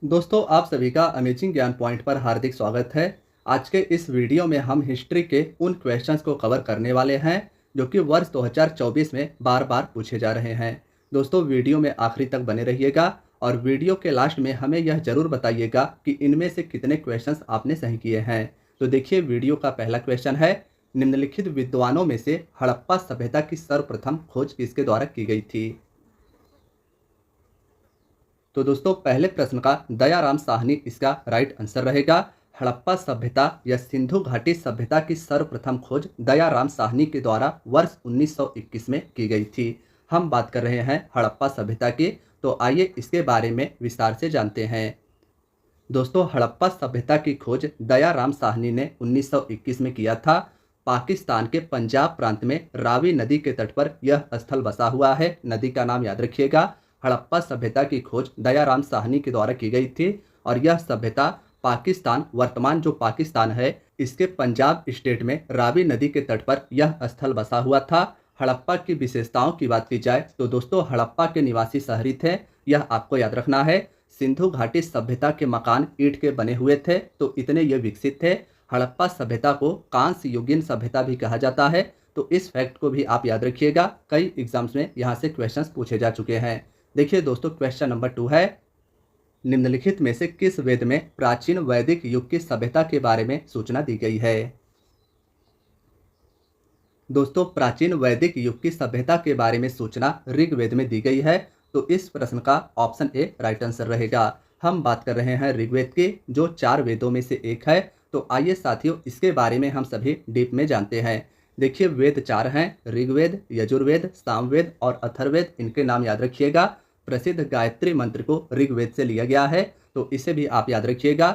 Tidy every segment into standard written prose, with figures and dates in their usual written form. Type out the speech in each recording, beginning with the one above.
दोस्तों, आप सभी का अमेजिंग ज्ञान पॉइंट पर हार्दिक स्वागत है। आज के इस वीडियो में हम हिस्ट्री के उन क्वेश्चंस को कवर करने वाले हैं जो कि वर्ष 2024 में बार बार पूछे जा रहे हैं। दोस्तों, वीडियो में आखिरी तक बने रहिएगा और वीडियो के लास्ट में हमें यह जरूर बताइएगा कि इनमें से कितने क्वेश्चंस आपने सही किए हैं। तो देखिए, वीडियो का पहला क्वेश्चन है, निम्नलिखित विद्वानों में से हड़प्पा सभ्यता की सर्वप्रथम खोज किसके द्वारा की गई थी। तो दोस्तों, पहले प्रश्न का दयाराम साहनी इसका राइट आंसर रहेगा। हड़प्पा सभ्यता या सिंधु घाटी सभ्यता की सर्वप्रथम खोज दयाराम साहनी के द्वारा वर्ष 1921 में की गई थी। हम बात कर रहे हैं हड़प्पा सभ्यता की, तो आइए इसके बारे में विस्तार से जानते हैं। दोस्तों, हड़प्पा सभ्यता की खोज दयाराम साहनी ने 1921 में किया था। पाकिस्तान के पंजाब प्रांत में रावी नदी के तट पर यह स्थल बसा हुआ है। नदी का नाम याद रखिएगा। हड़प्पा सभ्यता की खोज दयाराम साहनी के द्वारा की गई थी और यह सभ्यता पाकिस्तान, वर्तमान जो पाकिस्तान है, इसके पंजाब स्टेट में रावी नदी के तट पर यह स्थल बसा हुआ था। हड़प्पा की विशेषताओं की बात की जाए तो दोस्तों, हड़प्पा के निवासी शहरी थे, यह आपको याद रखना है। सिंधु घाटी सभ्यता के मकान ईंट के बने हुए थे, तो इतने ये विकसित थे। हड़प्पा सभ्यता को कांस्य युगीन सभ्यता भी कहा जाता है, तो इस फैक्ट को भी आप याद रखिएगा। कई एग्जाम्स में यहाँ से क्वेश्चंस पूछे जा चुके हैं। देखिए दोस्तों, क्वेश्चन नंबर 2 है, निम्नलिखित में से किस वेद में प्राचीन वैदिक युग की सभ्यता के बारे में सूचना दी गई है। दोस्तों, प्राचीन वैदिक युग की सभ्यता के बारे में सूचना ऋग्वेद में दी गई है, तो इस प्रश्न का ऑप्शन ए राइट आंसर रहेगा। हम बात कर रहे हैं ऋग्वेद की, जो 4 वेदों में से एक है। तो आइए साथियों, इसके बारे में हम सभी डीप में जानते हैं। देखिए, वेद 4 हैं, ऋग्वेद, यजुर्वेद, सामवेद और अथर्ववेद। इनके नाम याद रखिएगा। प्रसिद्ध गायत्री मंत्र को ऋग्वेद से लिया गया है, तो इसे भी आप याद रखिएगा।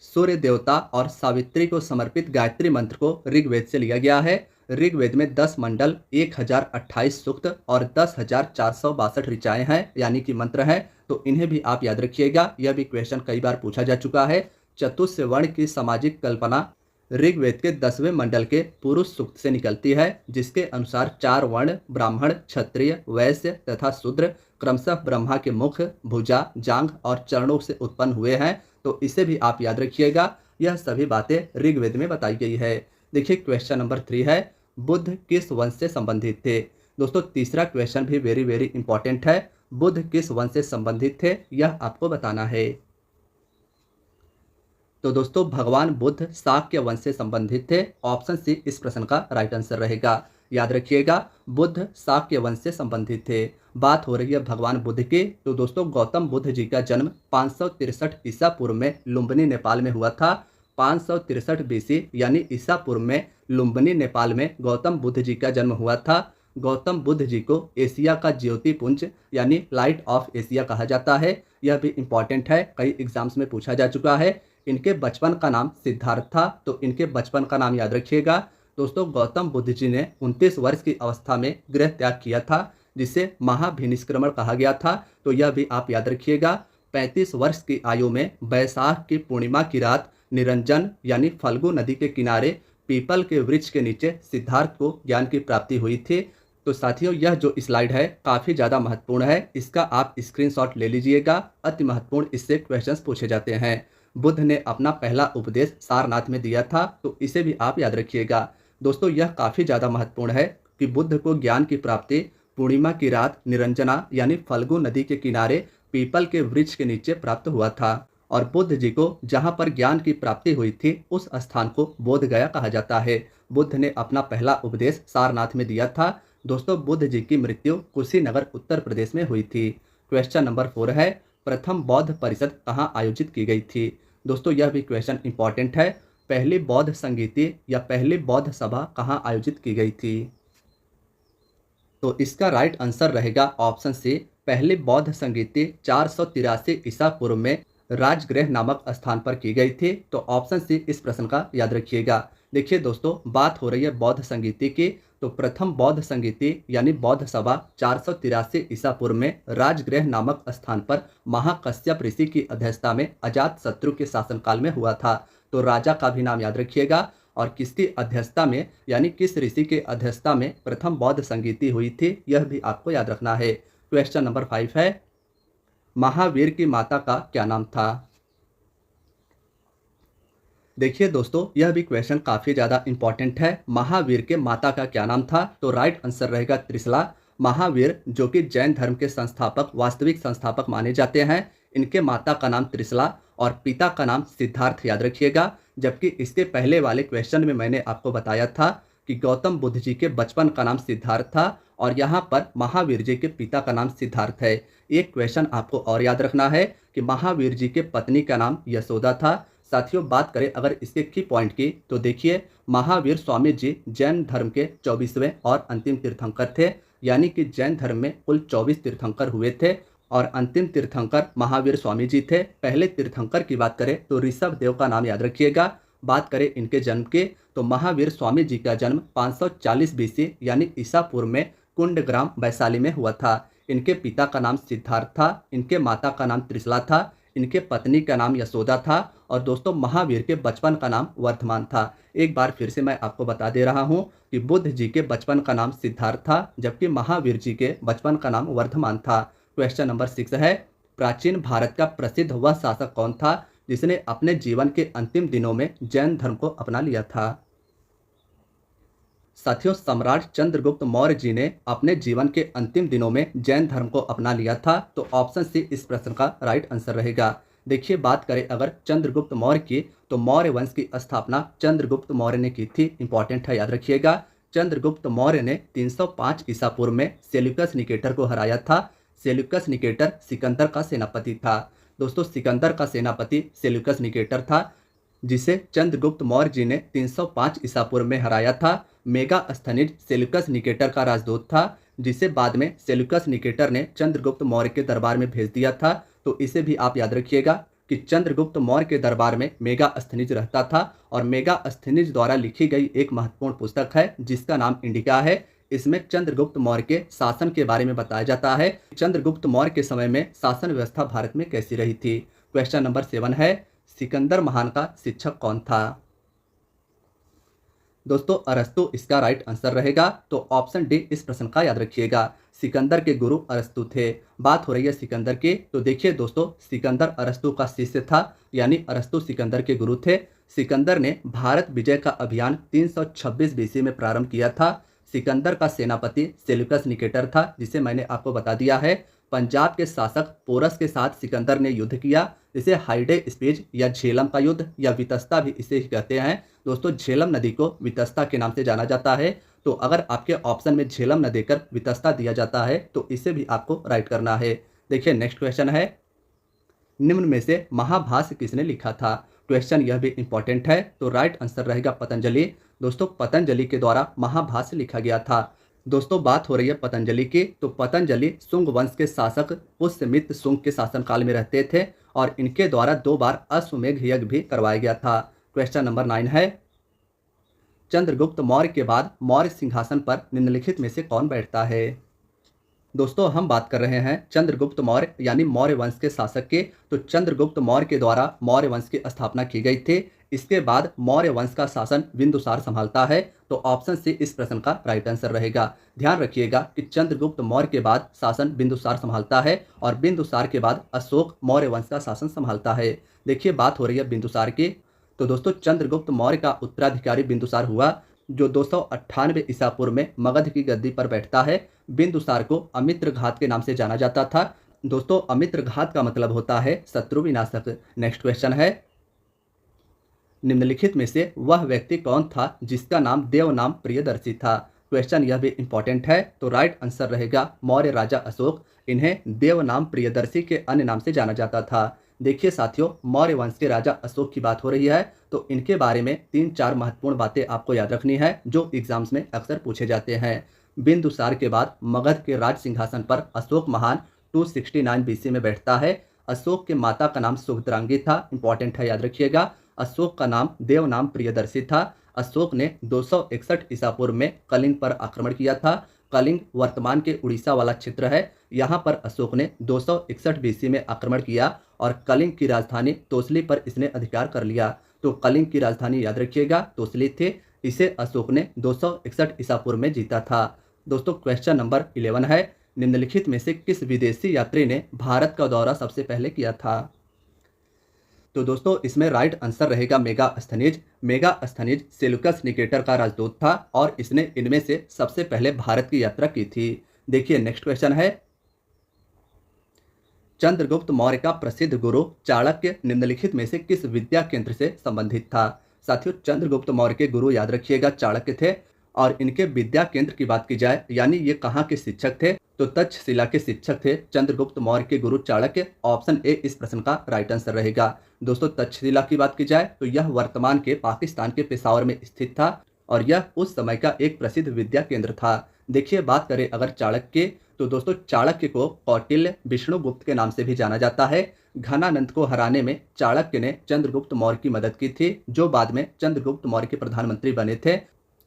सूर्य देवता और सावित्री को समर्पित गायत्री मंत्र को ऋग्वेद से लिया गया है। ऋग्वेद में 10 मंडल, 1028 सूक्त और 10,462 ऋचाएं हैं, यानी कि मंत्र हैं, तो इन्हें भी आप याद रखिएगा। यह भी क्वेश्चन कई बार पूछा जा चुका है। चतुस्य वर्ण की सामाजिक कल्पना ऋग्वेद के 10वें मंडल के पुरुष सूक्त से निकलती है, जिसके अनुसार 4 वर्ण ब्राह्मण, क्षत्रिय, वैश्य तथा शूद्र क्रमशः ब्रह्मा के मुख, भुजा, जांघ और चरणों से उत्पन्न हुए हैं, तो इसे भी आप याद रखिएगा। यह सभी बातें ऋग्वेद में बताई गई है। देखिए, क्वेश्चन नंबर 3 है, बुद्ध किस वंश से संबंधित थे। दोस्तों, तीसरा क्वेश्चन भी वेरी वेरी इंपॉर्टेंट है। बुद्ध किस वंश से संबंधित थे, यह आपको बताना है। तो दोस्तों, भगवान बुद्ध शाक्य वंश से संबंधित थे। ऑप्शन सी इस प्रश्न का राइट आंसर रहेगा। याद रखिएगा, बुद्ध शाक्य वंश से संबंधित थे। बात हो रही है भगवान बुद्ध की, तो दोस्तों, गौतम बुद्ध जी का जन्म 563 ईसा पूर्व में लुम्बिनी नेपाल में हुआ था। 563 बीसी यानी ईसा पूर्व में लुम्बिनी नेपाल में गौतम बुद्ध जी का जन्म हुआ था। गौतम बुद्ध जी को एशिया का ज्योति पुंज यानी लाइट ऑफ एशिया कहा जाता है। यह भी इंपॉर्टेंट है, कई एग्जाम्स में पूछा जा चुका है। इनके बचपन का नाम सिद्धार्थ था, तो इनके बचपन का नाम याद रखिएगा। दोस्तों, गौतम बुद्ध जी ने 29 वर्ष की अवस्था में गृह त्याग किया था, जिसे महाभिनिष्क्रमण कहा गया था, तो यह भी आप याद रखिएगा। 35 वर्ष की आयु में बैसाख की पूर्णिमा की रात निरंजन यानी फल्गु नदी के किनारे पीपल के वृक्ष के नीचे सिद्धार्थ को ज्ञान की प्राप्ति हुई थी। तो साथियों, यह जो स्लाइड है काफ़ी ज़्यादा महत्वपूर्ण है, इसका आप स्क्रीनशॉट ले लीजिएगा। अति महत्वपूर्ण इससे क्वेश्चंस पूछे जाते हैं। बुद्ध ने अपना पहला उपदेश सारनाथ में दिया था, तो इसे भी आप याद रखिएगा। दोस्तों, यह काफ़ी ज़्यादा महत्वपूर्ण है कि बुद्ध को ज्ञान की प्राप्ति पूर्णिमा की रात निरंजना यानी फल्गु नदी के किनारे पीपल के वृक्ष के नीचे प्राप्त हुआ था, और बुद्ध जी को जहाँ पर ज्ञान की प्राप्ति हुई थी उस स्थान को बोध गया कहा जाता है। बुद्ध ने अपना पहला उपदेश सारनाथ में दिया था। दोस्तों, बुद्ध जी की मृत्यु कुशीनगर उत्तर प्रदेश में हुई थी। क्वेश्चन नंबर 4 है, प्रथम बौद्ध परिषद कहाँ आयोजित की गई थी। दोस्तों, यह भी क्वेश्चन इंपॉर्टेंट है। पहली बौद्ध संगीति या पहली बौद्ध सभा कहाँ आयोजित की गई थी। तो इसका राइट आंसर रहेगा ऑप्शन सी, पहली बौद्ध संगीति 483 ईसा पूर्व में राजगृह नामक स्थान पर की गई थी। तो ऑप्शन सी इस प्रश्न का याद रखिएगा। देखिए दोस्तों, बात हो रही है बौद्ध संगीति की, तो प्रथम बौद्ध संगीति यानी बौद्ध सभा 483 ईसा पूर्व में राजगृह नामक स्थान पर महाकश्यप ऋषि की अध्यक्षता में अजातशत्रु के शासनकाल में हुआ था। तो राजा का भी नाम याद रखिएगा और किसकी अध्यक्षता में यानी किस ऋषि के अध्यक्षता में प्रथम बौद्ध संगीति हुई थी, यह भी आपको याद रखना है। क्वेश्चन नंबर 5 है, महावीर की माता का क्या नाम था। देखिए दोस्तों, यह भी क्वेश्चन काफ़ी ज़्यादा इंपॉर्टेंट है। महावीर के माता का क्या नाम था? तो राइट आंसर रहेगा त्रिशला। महावीर जो कि जैन धर्म के संस्थापक, वास्तविक संस्थापक माने जाते हैं, इनके माता का नाम त्रिशला और पिता का नाम सिद्धार्थ, याद रखिएगा। जबकि इसके पहले वाले क्वेश्चन में मैंने आपको बताया था कि गौतम बुद्ध जी के बचपन का नाम सिद्धार्थ था और यहाँ पर महावीर जी के पिता का नाम सिद्धार्थ है। एक क्वेश्चन आपको और याद रखना है कि महावीर जी के पत्नी का नाम यशोदा था। साथियों, बात करें अगर इसके की पॉइंट की, तो देखिए महावीर स्वामी जी जैन धर्म के 24वें और अंतिम तीर्थंकर थे। यानी कि जैन धर्म में कुल 24 तीर्थंकर हुए थे और अंतिम तीर्थंकर महावीर स्वामी जी थे। पहले तीर्थंकर की बात करें तो ऋषभ देव का नाम याद रखिएगा। बात करें इनके जन्म के, तो महावीर स्वामी जी का जन्म 540 बीसी यानी ईसा पूर्व में कुंडग्राम वैशाली में हुआ था। इनके पिता का नाम सिद्धार्थ था, इनके माता का नाम त्रिशला था, इनके पत्नी का नाम यशोदा था और दोस्तों महावीर के बचपन का नाम वर्धमान था। एक बार फिर से मैं आपको बता दे रहा हूं कि बुद्ध जी के बचपन का नाम सिद्धार्थ था, जबकि महावीर जी के बचपन का नाम वर्धमान था। क्वेश्चन नंबर 6 है, प्राचीन भारत का प्रसिद्ध वह शासक कौन था जिसने अपने जीवन के अंतिम दिनों में जैन धर्म को अपना लिया था? साथियों, सम्राट चंद्रगुप्त मौर्य जी ने अपने जीवन के अंतिम दिनों में जैन धर्म को अपना लिया था। तो ऑप्शन सी इस प्रश्न का राइट आंसर रहेगा। देखिए, बात करें अगर चंद्रगुप्त मौर्य की, तो मौर्य वंश की स्थापना चंद्रगुप्त मौर्य ने की थी। इंपॉर्टेंट है, याद रखिएगा। चंद्रगुप्त मौर्य ने 305 ईसा पूर्व में सेल्यूकस निकेटर को हराया था। सेल्यूकस निकेटर सिकंदर का सेनापति था। दोस्तों, सिकंदर का सेनापति सेल्यूकस निकेटर था, जिसे चंद्रगुप्त मौर्य जी ने 305 ईसा पूर्व में हराया था। मेगास्थनीज सेल्यूकस निकेटर का राजदूत था, जिसे बाद में सेल्यूकस निकेटर ने चंद्रगुप्त मौर्य के दरबार में भेज दिया था। तो इसे भी आप याद रखिएगा कि चंद्रगुप्त मौर्य के दरबार में मेगास्थनीज रहता था और मेगास्थनीज द्वारा लिखी गई एक महत्वपूर्ण पुस्तक है जिसका नाम इंडिका है। इसमें चंद्रगुप्त मौर्य के शासन के बारे में बताया जाता है। चंद्रगुप्त मौर्य के समय में शासन व्यवस्था भारत में कैसी रही थी। क्वेश्चन नंबर 7 है, सिकंदर महान का शिक्षक कौन था? दोस्तों, अरस्तु इसका राइट आंसर रहेगा। तो ऑप्शन डी इस प्रश्न का याद रखिएगा। सिकंदर के गुरु अरस्तु थे। बात हो रही है सिकंदर की, तो देखिए दोस्तों, सिकंदर अरस्तु का शिष्य था, यानी अरस्तु सिकंदर के गुरु थे। सिकंदर ने भारत विजय का अभियान 326 बीसी में प्रारंभ किया था। सिकंदर का सेनापति सेल्यूकस निकेटर था, जिसे मैंने आपको बता दिया है। पंजाब के शासक पोरस के साथ सिकंदर ने युद्ध किया, जिसे हाइडे स्पीज या झेलम का युद्ध या वितस्ता भी इसे ही कहते हैं। दोस्तों, झेलम नदी को वितस्ता के नाम से जाना जाता है। तो अगर आपके ऑप्शन में झेलम न देकर वितस्ता दिया जाता है तो इसे भी आपको राइट करना है। देखिए, नेक्स्ट क्वेश्चन है, निम्न में से महाभाष्य किसने लिखा था? क्वेश्चन यह भी इंपॉर्टेंट है। तो राइट आंसर रहेगा पतंजलि। दोस्तों, पतंजलि के द्वारा महाभाष्य लिखा गया था। दोस्तों, बात हो रही है पतंजलि की, तो पतंजलि शुंग वंश के शासक पुष्यमित्र शुंग के शासनकाल में रहते थे और इनके द्वारा 2 बार अश्वमेध यज्ञ भी करवाया गया था। क्वेश्चन नंबर 9 है, चंद्रगुप्त मौर्य के बाद मौर्य सिंहासन पर निम्नलिखित में से कौन बैठता है? दोस्तों, हम बात कर रहे हैं चंद्रगुप्त मौर्य यानी मौर्य वंश के शासक के। तो चंद्रगुप्त मौर्य के द्वारा मौर्य वंश की स्थापना की गई थी। इसके बाद मौर्य वंश का शासन बिंदुसार संभालता है। तो ऑप्शन सी इस प्रश्न का राइट आंसर रहेगा। ध्यान रखिएगा कि चंद्रगुप्त मौर्य के बाद शासन बिंदुसार संभालता है और बिंदुसार के बाद अशोक मौर्य वंश का शासन संभालता है। देखिए, बात हो रही है बिंदुसार की, तो दोस्तों चंद्रगुप्त मौर्य का उत्तराधिकारी बिंदुसार हुआ, जो 298 ईसा पूर्व में मगध की गद्दी पर बैठता है। बिंदुसार को अमित्र घात के नाम से जाना जाता था। दोस्तों, अमित्र घात का मतलब होता है शत्रु विनाशक। नेक्स्ट क्वेश्चन है, निम्नलिखित में से वह व्यक्ति कौन था जिसका नाम देवनाम प्रियदर्शी था? क्वेश्चन यह भी इंपॉर्टेंट है। तो राइट आंसर रहेगा मौर्य राजा अशोक। इन्हें देवनाम प्रियदर्शी के अन्य नाम से जाना जाता था। देखिए साथियों, मौर्य वंश के राजा अशोक की बात हो रही है, तो इनके बारे में 3-4 महत्वपूर्ण बातें आपको याद रखनी है जो एग्जाम्स में अक्सर पूछे जाते हैं। बिंदुसार के बाद मगध के राज सिंहासन पर अशोक महान 269 बीसी में बैठता है। अशोक के माता का नाम सुभद्रांगी था। इंपॉर्टेंट है, याद रखिएगा। अशोक का नाम देवनाम प्रियदर्शी था। अशोक ने 261 ईसा पूर्व में कलिंग पर आक्रमण किया था। कलिंग वर्तमान के उड़ीसा वाला क्षेत्र है। यहाँ पर अशोक ने 261 बीसी में आक्रमण किया और कलिंग की राजधानी तोसली पर इसने अधिकार कर लिया। तो कलिंग की राजधानी याद रखिएगा तोसली थी। इसे अशोक ने 261 ईसा पूर्व में जीता था। दोस्तों, क्वेश्चन नंबर 11 है, निम्नलिखित में से किस विदेशी यात्री ने भारत का दौरा सबसे पहले किया था? तो दोस्तों इसमें राइट आंसर रहेगा मेगास्थनीज। मेगास्थनीज सेल्यूकस निकेटर का राजदूत था और इसने इनमें से सबसे पहले भारत की यात्रा की थी। देखिए नेक्स्ट क्वेश्चन है, चंद्रगुप्त मौर्य का प्रसिद्ध गुरु चाणक्य निम्नलिखित में से किस विद्या केंद्र से संबंधित था। साथियों चंद्रगुप्त मौर्य के गुरु याद रखिएगा चाणक्य थे और इनके विद्या केंद्र की बात की जाए यानी ये कहाँ के शिक्षक थे तो तक्षशिला के शिक्षक थे चंद्रगुप्त मौर्य के गुरु चाणक्य। ऑप्शन ए इस प्रश्न का राइट आंसर रहेगा। दोस्तों तक्षशिला की बात की जाए तो यह वर्तमान के पाकिस्तान के पेशावर में स्थित था और यह उस समय का एक प्रसिद्ध विद्या केंद्र था। देखिए बात करें अगर चाणक्य तो दोस्तों चाणक्य को कौटिल्य विष्णुगुप्त के नाम से भी जाना जाता है। घनानंद को हराने में चाणक्य ने चंद्रगुप्त मौर्य की मदद की थी जो बाद में चंद्रगुप्त मौर्य के प्रधानमंत्री बने थे।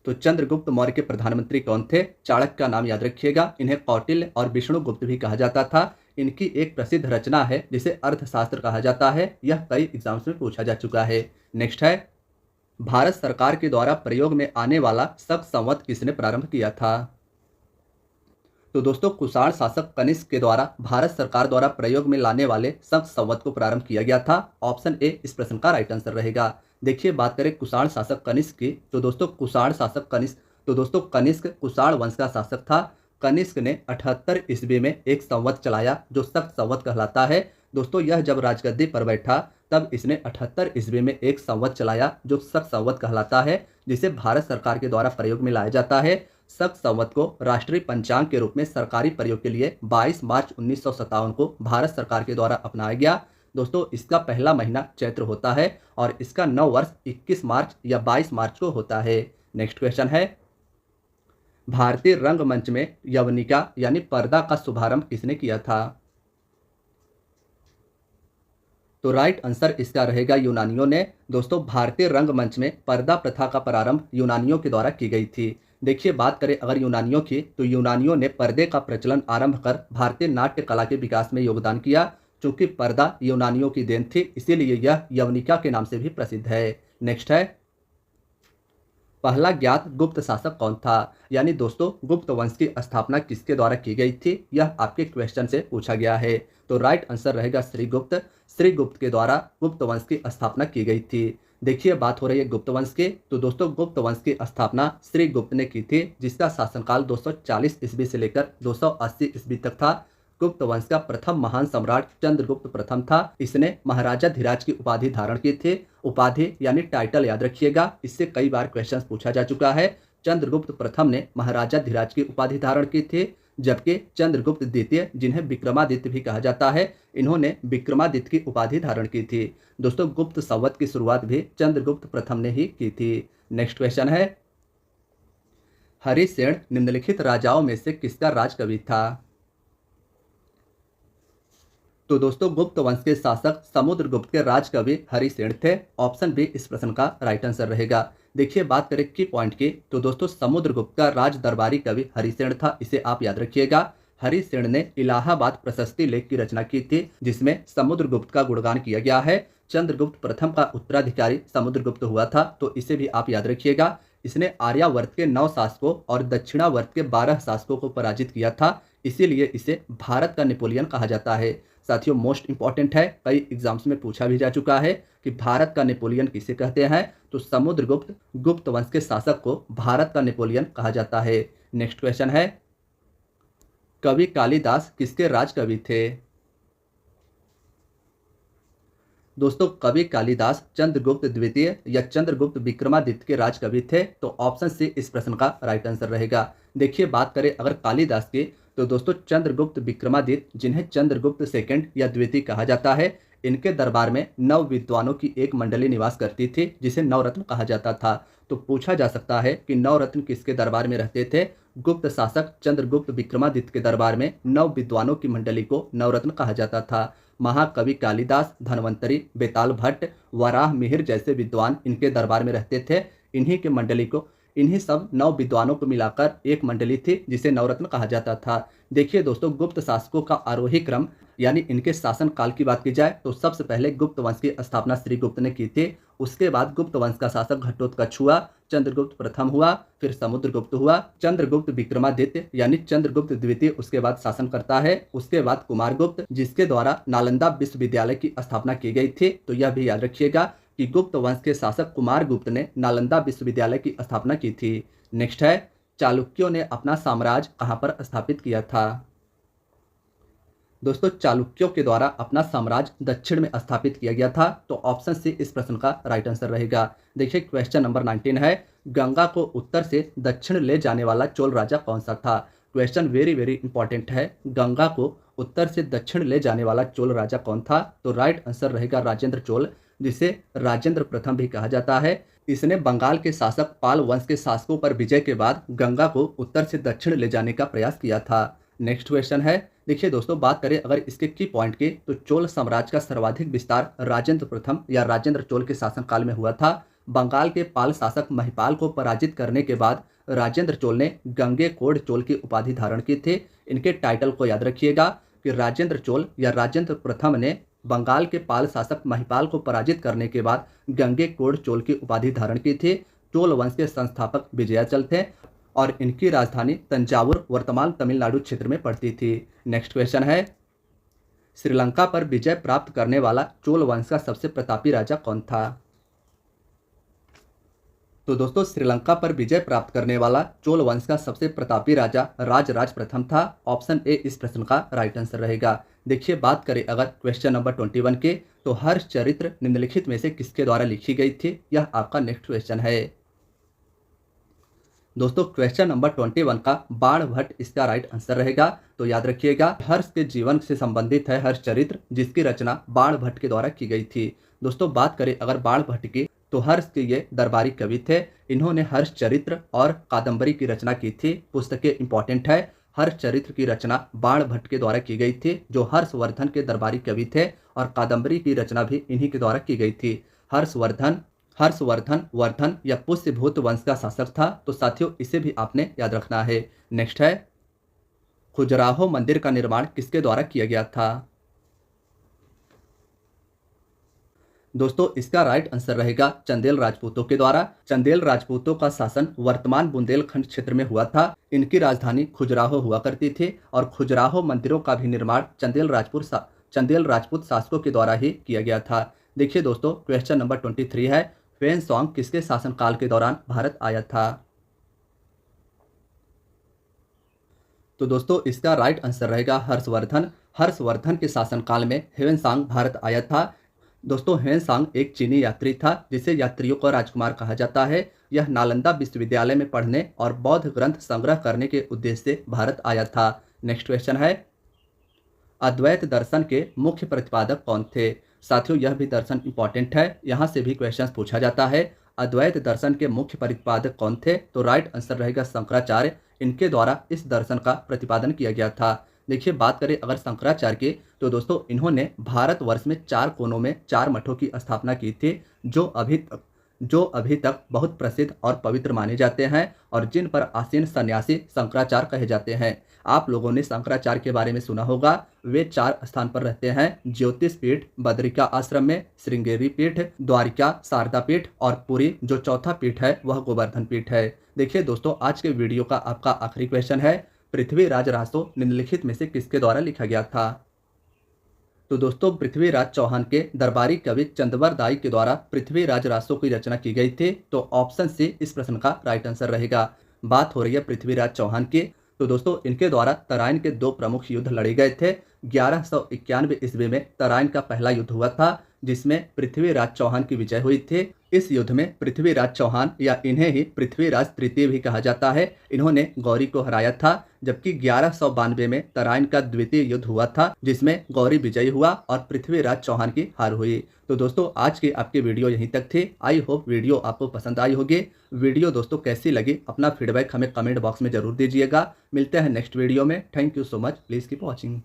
तो चंद्रगुप्त मौर्य के प्रधानमंत्री कौन थे, चाणक्य का नाम याद रखिएगा। इन्हें कौटिल्य और विष्णुगुप्त भी कहा जाता था। इनकी एक प्रसिद्ध रचना है जिसे अर्थशास्त्र कहा जाता है। यह कई एग्जाम्स में पूछा जा चुका है। नेक्स्ट है, भारत सरकार के द्वारा प्रयोग में आने वाला शक संवत किसने प्रारंभ किया था। तो दोस्तों कुषाण शासक कनिष्क के द्वारा भारत सरकार द्वारा प्रयोग में लाने वाले शक संवत को प्रारंभ किया गया था। ऑप्शन ए इस प्रश्न का राइट आंसर रहेगा। देखिए बात करें कुषाण शासक कनिष्क की तो दोस्तों कनिष्क कुषाण वंश का शासक था। कनिष्क ने 78 ईस्वी में एक संवत चलाया जो शक संवत कहलाता है। दोस्तों यह जब राजगद्दी पर बैठा तब इसने 78 ईस्वी में एक संवत चलाया जो शक संवत कहलाता है जिसे भारत सरकार के द्वारा प्रयोग में लाया जाता है। शक संवत को राष्ट्रीय पंचांग के रूप में सरकारी प्रयोग के लिए 22 मार्च 1957 को भारत सरकार के द्वारा अपनाया गया। दोस्तों इसका पहला महीना चैत्र होता है और इसका नव वर्ष 21 मार्च या 22 मार्च को होता है। नेक्स्ट क्वेश्चन है, भारतीय रंगमंच में यवनिका यानी पर्दा का शुभारंभ किसने किया था। तो राइट आंसर इसका रहेगा यूनानियों ने। दोस्तों भारतीय रंगमंच में पर्दा प्रथा का प्रारंभ यूनानियों के द्वारा की गई थी। देखिए बात करें अगर यूनानियों की तो यूनानियों ने पर्दे का प्रचलन आरंभ कर भारतीय नाट्य कला के विकास में योगदान किया। चूंकि पर्दा यूनानियों की देन थी इसीलिए यह यवनिका के नाम से भी प्रसिद्ध है। नेक्स्ट है, पहला ज्ञात गुप्त शासक कौन था, यानी दोस्तों गुप्त वंश की स्थापना किसके द्वारा की गई थी, यह आपके क्वेश्चन से पूछा गया है। तो राइट आंसर रहेगा श्रीगुप्त। श्रीगुप्त के द्वारा गुप्त वंश की स्थापना की गई थी। देखिए बात हो रही है गुप्त वंश की तो दोस्तों गुप्त वंश की स्थापना श्रीगुप्त ने की थी जिसका शासनकाल 240 ईस्वी से लेकर 280 ईस्वी तक था। गुप्त वंश का प्रथम महान सम्राट चंद्रगुप्त प्रथम था। इसने महाराजा धीराज की उपाधि धारण की थी। उपाधि यानी टाइटल याद रखिएगा, इससे कई बार क्वेश्चन पूछा जा चुका है। चंद्रगुप्त प्रथम ने महाराजा धीराज की उपाधि धारण की थी जबकि चंद्रगुप्त द्वितीय जिन्हें विक्रमादित्य भी कहा जाता है इन्होंने विक्रमादित्य की उपाधि धारण की थी। दोस्तों गुप्त संवत की शुरुआत भी चंद्रगुप्त प्रथम ने ही की थी। नेक्स्ट क्वेश्चन है, हरिसेन निम्नलिखित राजाओं में से किसका राजकवि था। तो दोस्तों गुप्त वंश के शासक समुद्रगुप्त के राजकवि हरिसेन थे। ऑप्शन बी इस प्रश्न का राइट आंसर रहेगा। देखिए बात करें की पॉइंट की तो दोस्तों समुद्रगुप्त का राज दरबारी कवि हरिसेन था, इसे आप याद रखिएगा। हरिसेन ने इलाहाबाद प्रशस्ति लेख की रचना की थी जिसमें समुद्रगुप्त का गुणगान किया गया है। चंद्रगुप्त प्रथम का उत्तराधिकारी समुद्रगुप्त हुआ था तो इसे भी आप याद रखिएगा। इसने आर्यावर्त के 9 शासकों और दक्षिणावर्त के 12 शासकों को पराजित किया था, इसीलिए इसे भारत का नेपोलियन कहा जाता है। साथियों मोस्ट इंपॉर्टेंट है, कई एग्जाम्स में पूछा भी जा चुका है कि भारत का नेपोलियन किसे कहते हैं, तो समुद्रगुप्त गुप्त वंश के शासक को भारत का नेपोलियन कहा जाता है। नेक्स्ट क्वेश्चन है, कवि कालिदास किसके राजकवि थे। दोस्तों कवि कालिदास चंद्रगुप्त द्वितीय या चंद्रगुप्त विक्रमादित्य के राजकवि थे, तो ऑप्शन सी इस प्रश्न का राइट आंसर रहेगा। देखिए बात करें अगर कालिदास की तो दोस्तों चंद्रगुप्त विक्रमादित्य जिन्हें चंद्रगुप्त सेकंड या द्वितीय कहा जाता है, इनके दरबार में 9 विद्वानों की एक मंडली निवास करती थी जिसे नवरत्न कहा जाता था। तो पूछा जा सकता है कि नवरत्न किसके दरबार में रहते थे। गुप्त शासक चंद्रगुप्त विक्रमादित्य के दरबार में 9 विद्वानों की मंडली को नवरत्न कहा जाता था। महाकवि कालिदास, धन्वंतरी, बेताल भट्ट, वराह मिहिर जैसे विद्वान इनके दरबार में रहते थे। इन्हीं के मंडली को इन्हीं सब 9 विद्वानों को मिलाकर एक मंडली थी जिसे नवरत्न कहा जाता था। देखिए दोस्तों, गुप्त शासकों का आरोही क्रम यानी इनके शासन काल की बात की जाए तो सबसे पहले गुप्त वंश की स्थापना श्रीगुप्त ने की थी। उसके बाद गुप्त वंश का शासक घटोत्कच हुआ, चंद्रगुप्त प्रथम हुआ, फिर समुद्रगुप्त हुआ, चंद्रगुप्त विक्रमादित्य यानी चंद्रगुप्त द्वितीय उसके बाद शासन करता है। उसके बाद कुमारगुप्त, जिसके द्वारा नालंदा विश्वविद्यालय की स्थापना की गई थी। तो यह भी याद रखिएगा कि गुप्त वंश के शासक कुमारगुप्त ने नालंदा विश्वविद्यालय की स्थापना की थी। नेक्स्ट है, चालुक्यों ने अपना साम्राज्य कहां पर स्थापित किया था? दोस्तों, चालुक्यों के द्वारा अपना साम्राज्य दक्षिण में स्थापित किया गया था। तो ऑप्शन सी इस प्रश्न का राइट आंसर रहेगा। देखिए क्वेश्चन नंबर 19 है, गंगा को उत्तर से दक्षिण ले जाने वाला चोल राजा कौन सा था? क्वेश्चन वेरी वेरी इंपॉर्टेंट है। गंगा को उत्तर से दक्षिण ले जाने वाला चोल राजा कौन था? तो राइट आंसर रहेगा राजेंद्र चोल, जिसे राजेंद्र प्रथम भी कहा जाता है। इसने बंगाल के शासक पाल वंश के शासकों पर विजय के बाद गंगा को उत्तर से दक्षिण ले जाने का प्रयास किया था। नेक्स्ट क्वेश्चन है, देखिए दोस्तों, बात करें अगर इसके की पॉइंट की तो चोल साम्राज्य का सर्वाधिक विस्तार राजेंद्र प्रथम या राजेंद्र चोल के शासनकाल में हुआ था। बंगाल के पाल शासक महिपाल को पराजित करने के बाद राजेंद्र चोल ने गंगेकोंड चोल की उपाधि धारण की थी। इनके टाइटल को याद रखिएगा कि राजेंद्र चोल या राजेंद्र प्रथम ने बंगाल के पाल शासक महिपाल को पराजित करने के बाद गंगेकोंड चोल की उपाधि धारण की थी। चोल वंश के संस्थापक विजयाचल थे और इनकी राजधानी तंजावुर वर्तमान तमिलनाडु क्षेत्र में पड़ती थी। नेक्स्ट क्वेश्चन है, श्रीलंका पर विजय प्राप्त करने वाला चोल वंश का सबसे प्रतापी राजा कौन था? तो दोस्तों, श्रीलंका पर विजय प्राप्त करने वाला चोल वंश का सबसे प्रतापी राजा राजराज प्रथम था। ऑप्शन ए इस प्रश्न का राइट आंसर रहेगा। देखिए बात करें अगर क्वेश्चन नंबर 21 के, तो हर्ष चरित्र निम्नलिखित में से किसके द्वारा लिखी गई थी? यह आपका नेक्स्ट क्वेश्चन है। दोस्तों, क्वेश्चन नंबर 21 का बाणभट्ट इसका राइट आंसर रहेगा। तो याद रखिएगा, हर्ष के जीवन से संबंधित है हर्ष चरित्र, जिसकी रचना बाणभट्ट के द्वारा की गई थी। दोस्तों, बात करें अगर बाणभट्ट की, तो हर्ष के ये दरबारी कवि थे। इन्होंने हर्ष चरित्र और कादंबरी की रचना की थी। पुस्तकें इंपॉर्टेंट है। हर्ष चरित्र की रचना बाणभट्ट के द्वारा की गई थी, जो हर्षवर्धन के दरबारी कवि थे, और कादंबरी की रचना भी इन्हीं के द्वारा की गई थी। हर्षवर्धन वर्धन या पुष्यभूत वंश का शासक था। तो साथियों, इसे भी आपने याद रखना है। नेक्स्ट है, खजुराहो मंदिर का निर्माण किसके द्वारा किया गया था? दोस्तों, इसका राइट आंसर रहेगा चंदेल राजपूतों के द्वारा। चंदेल राजपूतों का शासन वर्तमान बुंदेलखंड क्षेत्र में हुआ था। इनकी राजधानी खजुराहो हुआ करती थी और खजुराहो मंदिरों का भी निर्माण चंदेल राजपूत शासकों के द्वारा ही किया गया था। देखिए दोस्तों, क्वेश्चन नंबर 23 है, ह्वेनसांग किसके शासनकाल के दौरान भारत आया था? तो दोस्तों, इसका राइट आंसर रहेगा हर्षवर्धन। हर्षवर्धन के शासनकाल में ह्वेनसांग भारत आया था। दोस्तों, ह्वेनसांग एक चीनी यात्री था, जिसे यात्रियों का राजकुमार कहा जाता है। यह नालंदा विश्वविद्यालय में पढ़ने और बौद्ध ग्रंथ संग्रह करने के उद्देश्य से भारत आया था। नेक्स्ट क्वेश्चन है, अद्वैत दर्शन के मुख्य प्रतिपादक कौन थे? साथियों, यह भी दर्शन इंपॉर्टेंट है, यहाँ से भी क्वेश्चन पूछा जाता है। अद्वैत दर्शन के मुख्य प्रतिपादक कौन थे? तो राइट आंसर रहेगा शंकराचार्य। इनके द्वारा इस दर्शन का प्रतिपादन किया गया था। देखिए बात करें अगर शंकराचार्य की, तो दोस्तों इन्होंने भारतवर्ष में 4 कोनों में 4 मठों की स्थापना की थी, जो अभी तक बहुत प्रसिद्ध और पवित्र माने जाते हैं और जिन पर आसीन सन्यासी शंकराचार्य कहे जाते हैं। आप लोगों ने शंकराचार्य के बारे में सुना होगा। वे 4 स्थान पर रहते हैं, ज्योतिष पीठ बद्रिका आश्रम में, श्रृंगेरी पीठ, द्वारिका शारदा पीठ और पुरी जो चौथा पीठ है वह गोवर्धन पीठ है। देखिए दोस्तों, आज के वीडियो का आपका आखिरी क्वेश्चन है, पृथ्वीराज रासो निम्नलिखित में से किसके द्वारा लिखा गया था? तो दोस्तों, पृथ्वीराज चौहान के दरबारी कवि चंदवर दाई के द्वारा पृथ्वीराज रासो की रचना की गई थी। तो ऑप्शन सी इस प्रश्न का राइट आंसर रहेगा। बात हो रही है पृथ्वीराज चौहान की, तो दोस्तों इनके द्वारा तराइन के 2 प्रमुख युद्ध लड़े गए थे। 1191 ईस्वी में तराइन का पहला युद्ध हुआ था, जिसमें पृथ्वीराज चौहान की विजय हुई थी। इस युद्ध में पृथ्वीराज चौहान या इन्हें ही पृथ्वीराज तृतीय भी कहा जाता है, इन्होंने गौरी को हराया था। जबकि 1192 में तराइन का द्वितीय युद्ध हुआ था, जिसमें गौरी विजयी हुआ और पृथ्वीराज चौहान की हार हुई। तो दोस्तों, आज की आपकी वीडियो यहीं तक थी। आई होप वीडियो आपको पसंद आई होगी। वीडियो दोस्तों कैसी लगी अपना फीडबैक हमें कमेंट बॉक्स में जरूर दीजिएगा। मिलते हैं नेक्स्ट वीडियो में। Thank you so much. Please keep watching.